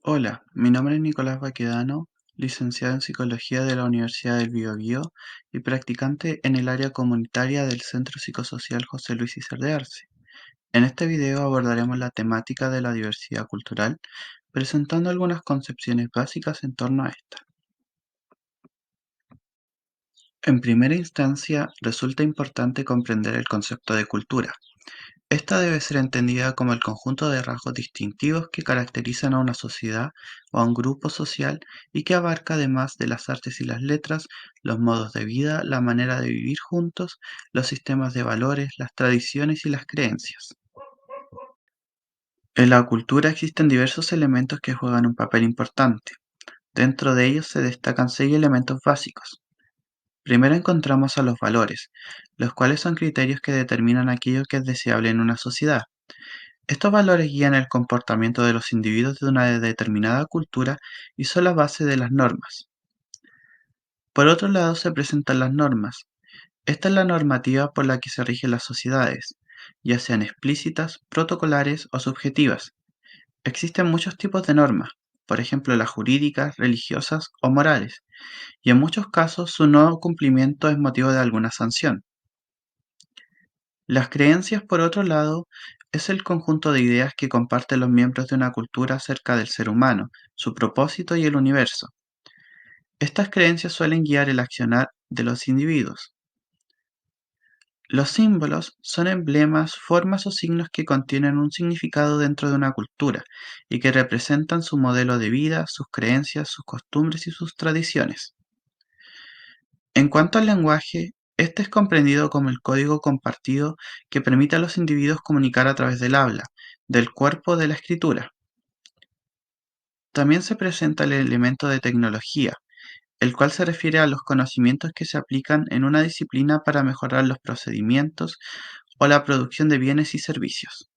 Hola, mi nombre es Nicolás Baquedano, licenciado en Psicología de la Universidad del Biobío y practicante en el área comunitaria del Centro Psicosocial José Luis Isar de Arce. En este video abordaremos la temática de la diversidad cultural, presentando algunas concepciones básicas en torno a esta. En primera instancia, resulta importante comprender el concepto de cultura. Esta debe ser entendida como el conjunto de rasgos distintivos que caracterizan a una sociedad o a un grupo social y que abarca además de las artes y las letras, los modos de vida, la manera de vivir juntos, los sistemas de valores, las tradiciones y las creencias. En la cultura existen diversos elementos que juegan un papel importante. Dentro de ellos se destacan 6 elementos básicos. Primero encontramos a los valores, los cuales son criterios que determinan aquello que es deseable en una sociedad. Estos valores guían el comportamiento de los individuos de una determinada cultura y son la base de las normas. Por otro lado se presentan las normas. Esta es la normativa por la que se rigen las sociedades, ya sean explícitas, protocolares o subjetivas. Existen muchos tipos de normas, por ejemplo las jurídicas, religiosas o morales, y en muchos casos su no cumplimiento es motivo de alguna sanción. Las creencias, por otro lado, es el conjunto de ideas que comparten los miembros de una cultura acerca del ser humano, su propósito y el universo. Estas creencias suelen guiar el accionar de los individuos. Los símbolos son emblemas, formas o signos que contienen un significado dentro de una cultura y que representan su modelo de vida, sus creencias, sus costumbres y sus tradiciones. En cuanto al lenguaje, este es comprendido como el código compartido que permite a los individuos comunicar a través del habla, del cuerpo o de la escritura. También se presenta el elemento de tecnología, el cual se refiere a los conocimientos que se aplican en una disciplina para mejorar los procedimientos o la producción de bienes y servicios.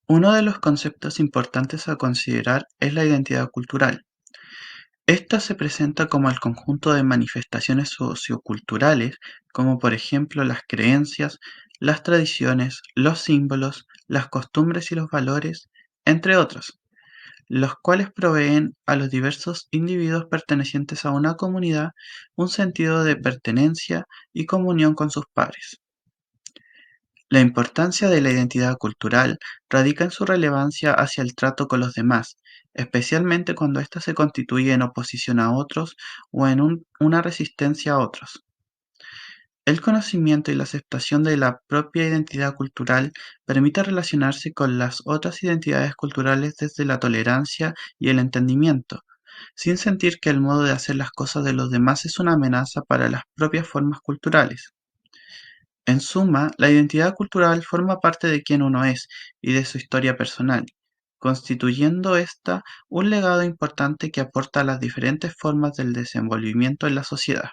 Uno de los conceptos importantes a considerar es la identidad cultural. Esta se presenta como el conjunto de manifestaciones socioculturales, como por ejemplo las creencias, las tradiciones, los símbolos, las costumbres y los valores, entre otros, los cuales proveen a los diversos individuos pertenecientes a una comunidad un sentido de pertenencia y comunión con sus pares. La importancia de la identidad cultural radica en su relevancia hacia el trato con los demás, especialmente cuando ésta se constituye en oposición a otros o en una resistencia a otros. El conocimiento y la aceptación de la propia identidad cultural permite relacionarse con las otras identidades culturales desde la tolerancia y el entendimiento, sin sentir que el modo de hacer las cosas de los demás es una amenaza para las propias formas culturales. En suma, la identidad cultural forma parte de quién uno es y de su historia personal, constituyendo esta un legado importante que aporta a las diferentes formas del desenvolvimiento en la sociedad.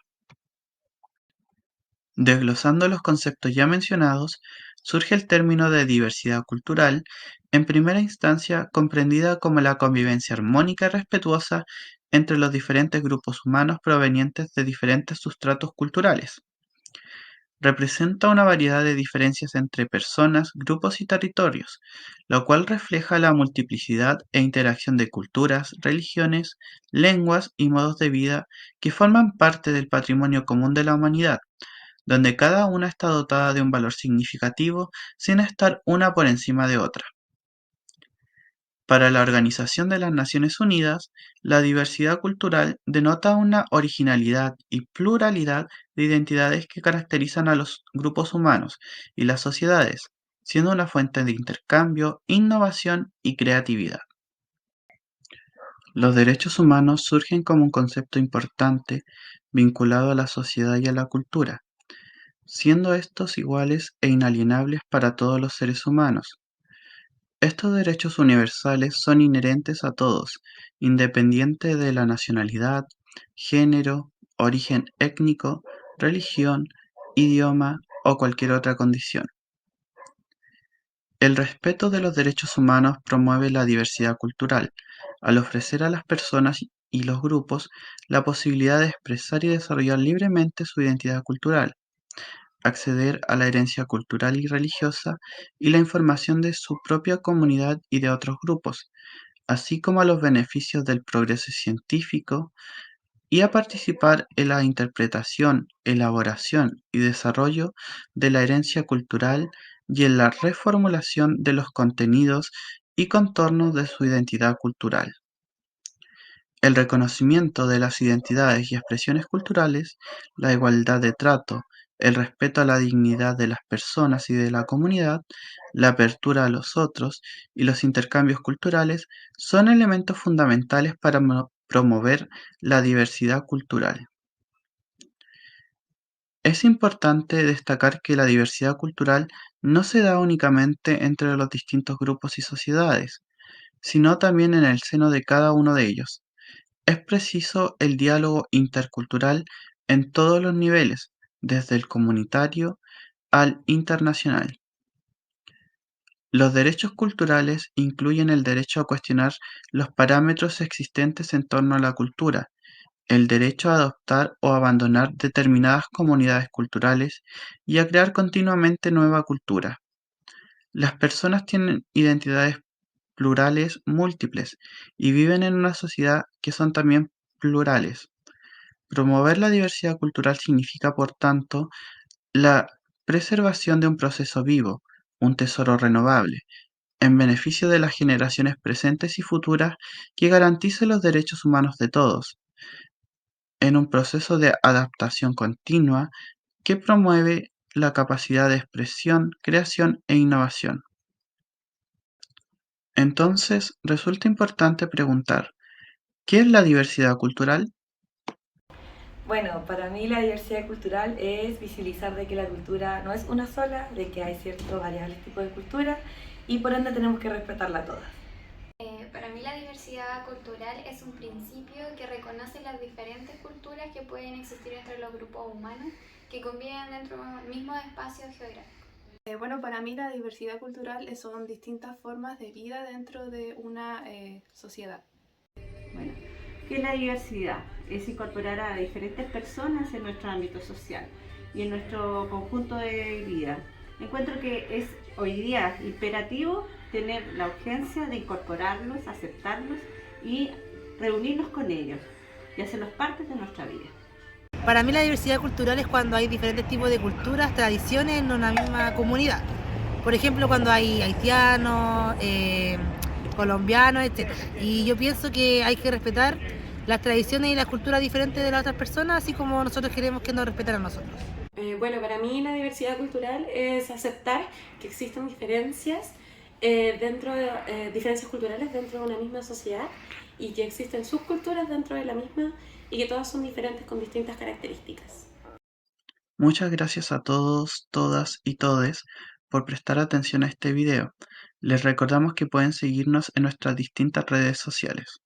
Desglosando los conceptos ya mencionados, surge el término de diversidad cultural, en primera instancia comprendida como la convivencia armónica y respetuosa entre los diferentes grupos humanos provenientes de diferentes sustratos culturales. Representa una variedad de diferencias entre personas, grupos y territorios, lo cual refleja la multiplicidad e interacción de culturas, religiones, lenguas y modos de vida que forman parte del patrimonio común de la humanidad, donde cada una está dotada de un valor significativo sin estar una por encima de otra. Para la Organización de las Naciones Unidas, la diversidad cultural denota una originalidad y pluralidad de identidades que caracterizan a los grupos humanos y las sociedades, siendo una fuente de intercambio, innovación y creatividad. Los derechos humanos surgen como un concepto importante vinculado a la sociedad y a la cultura, siendo estos iguales e inalienables para todos los seres humanos. Estos derechos universales son inherentes a todos, independiente de la nacionalidad, género, origen étnico, religión, idioma o cualquier otra condición. El respeto de los derechos humanos promueve la diversidad cultural, al ofrecer a las personas y los grupos la posibilidad de expresar y desarrollar libremente su identidad cultural. acceder a la herencia cultural y religiosa y la información de su propia comunidad y de otros grupos, así como a los beneficios del progreso científico y a participar en la interpretación, elaboración y desarrollo de la herencia cultural y en la reformulación de los contenidos y contornos de su identidad cultural. El reconocimiento de las identidades y expresiones culturales, la igualdad de trato, el respeto a la dignidad de las personas y de la comunidad, la apertura a los otros y los intercambios culturales son elementos fundamentales para promover la diversidad cultural. Es importante destacar que la diversidad cultural no se da únicamente entre los distintos grupos y sociedades, sino también en el seno de cada uno de ellos. Es preciso el diálogo intercultural en todos los niveles, desde el comunitario al internacional. Los derechos culturales incluyen el derecho a cuestionar los parámetros existentes en torno a la cultura, el derecho a adoptar o abandonar determinadas comunidades culturales y a crear continuamente nueva cultura. Las personas tienen identidades plurales múltiples y viven en una sociedad que son también plurales. Promover la diversidad cultural significa, por tanto, la preservación de un proceso vivo, un tesoro renovable, en beneficio de las generaciones presentes y futuras que garantice los derechos humanos de todos, en un proceso de adaptación continua que promueve la capacidad de expresión, creación e innovación. Entonces, resulta importante preguntar, ¿qué es la diversidad cultural? Bueno, para mí la diversidad cultural es visibilizar de que la cultura no es una sola, de que hay ciertos variables tipos de cultura y por ende tenemos que respetarla todas. Para mí la diversidad cultural es un principio que reconoce las diferentes culturas que pueden existir entre los grupos humanos que conviven dentro del mismo espacio geográfico. Bueno, para mí la diversidad cultural son distintas formas de vida dentro de una sociedad. Bueno, ¿qué es la diversidad? Es incorporar a diferentes personas en nuestro ámbito social y en nuestro conjunto de vida. Encuentro que es hoy día imperativo tener la urgencia de incorporarlos, aceptarlos y reunirnos con ellos y hacerlos parte de nuestra vida. Para mí la diversidad cultural es cuando hay diferentes tipos de culturas, tradiciones en una misma comunidad. Por ejemplo, cuando hay haitianos, colombianos, etc. Y yo pienso que hay que respetar las tradiciones y las culturas diferentes de las otras personas, así como nosotros queremos que nos respeten a nosotros. Bueno, para mí la diversidad cultural es aceptar que existen diferencias diferencias culturales dentro de una misma sociedad y que existen subculturas dentro de la misma y que todas son diferentes con distintas características. Muchas gracias a todos, todas y todes por prestar atención a este video. Les recordamos que pueden seguirnos en nuestras distintas redes sociales.